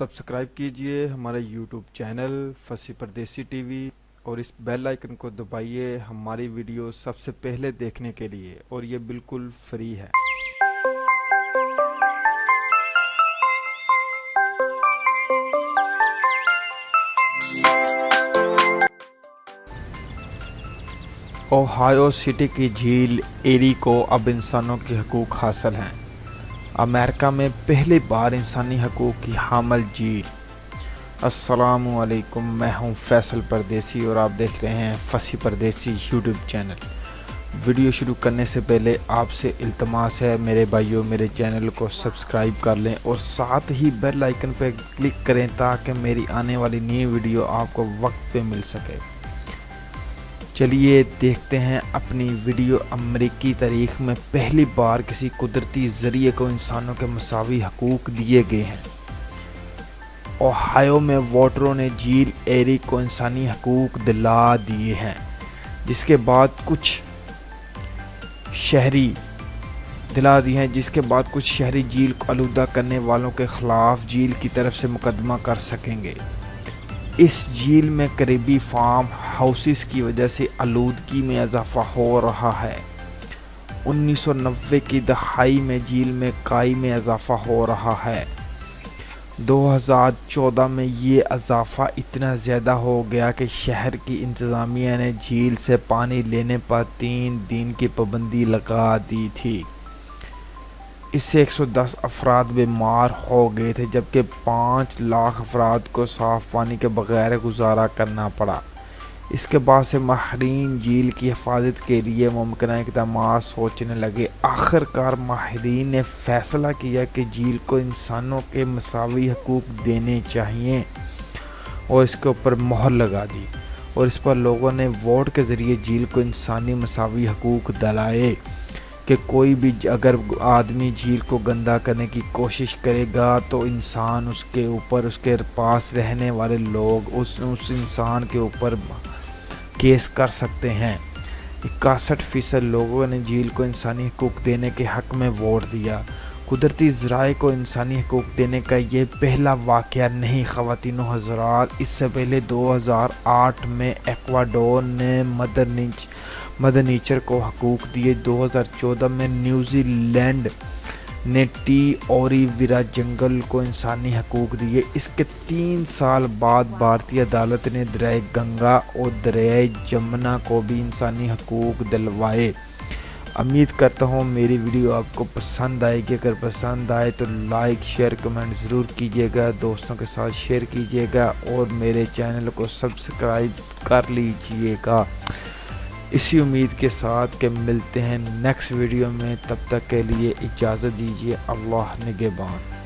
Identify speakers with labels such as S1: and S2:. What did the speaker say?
S1: Subscribe कीजिए हमारे YouTube channel फसी परदेसी टीवी और इस बेल आइकन को दबाइए हमारी वीडियो सबसे पहले देखने के लिए, और ये बिल्कुल फ्री है। ओहायो सिटी की झील एरी को अब इंसानों के हकूक़ हासिल हैं। अमेरिका में पहली बार इंसानी हकूक़ की हामिल झील। अस्सलामु अलैकुम, मैं हूं फैसल परदेसी और आप देख रहे हैं फसी परदेसी यूट्यूब चैनल। वीडियो शुरू करने से पहले आपसे इल्तमास है मेरे भाइयों, मेरे चैनल को सब्सक्राइब कर लें और साथ ही बेल आइकन पर क्लिक करें ताकि मेरी आने वाली नई वीडियो आपको वक्त पे मिल सके। चलिए देखते हैं अपनी वीडियो। अमेरिकी तारीख में पहली बार किसी कुदरती ज़रिए को इंसानों के मसावी हकूक़ दिए गए हैं। ओहायो में वोटरों ने झील एरी को इंसानी हकूक़ दिला दिए हैं, जिसके बाद कुछ शहरी झील को आलूदा करने वालों के ख़िलाफ़ झील की तरफ से मुकदमा कर सकेंगे। इस झील में करीबी फार्म हाउसेस की वजह से आलूदगी में इजाफा हो रहा है। 1990 की दहाई में झील में काई में इजाफा हो रहा है। 2014 में ये इजाफा इतना ज़्यादा हो गया कि शहर की इंतज़ामिया ने झील से पानी लेने पर 3 दिन की पाबंदी लगा दी थी। इससे 110 अफराद बीमार हो गए थे, जबकि 5 लाख अफराद को साफ़ पानी के बगैर गुजारा करना पड़ा। इसके बाद से माहिरीन झील की हिफाजत के लिए मुमकिन इक़दाम सोचने लगे। आखिरकार माहिरीन ने फ़ैसला किया कि झील को इंसानों के मसावी हकूक़ देने चाहिए और इसके ऊपर मोहर लगा दी, और इस पर लोगों ने वोट के ज़रिए झील को इंसानी मसावी हकूक़ दिलाए कि कोई भी अगर आदमी झील को गंदा करने की कोशिश करेगा तो इंसान उसके ऊपर, उसके पास रहने वाले लोग उस इंसान के ऊपर केस कर सकते हैं। 61% लोगों ने झील को इंसानी हकूक़ देने के हक़ में वोट दिया। कुदरती ज़राए को इंसानी हकूक़ देने का ये पहला वाक़या नहीं ख़वातीनो हज़रात। इससे पहले 2008 में एक्वाडोर ने मदर नेचर को हकूक़ दिए। 2014 में न्यूजीलैंड ने टी ओरीविरा जंगल को इंसानी हकूक़ दिए। इसके 3 साल बाद भारतीय अदालत ने दरियाए गंगा और दरियाए जमुना को भी इंसानी हकूक़ दिलवाए। उम्मीद करता हूँ मेरी वीडियो आपको पसंद आएगी। अगर पसंद आए तो लाइक शेयर कमेंट ज़रूर कीजिएगा, दोस्तों के साथ शेयर कीजिएगा और मेरे चैनल को सब्सक्राइब कर लीजिएगा। इसी उम्मीद के साथ कि मिलते हैं नेक्स्ट वीडियो में, तब तक के लिए इजाज़त दीजिए। अल्लाह निगहबान।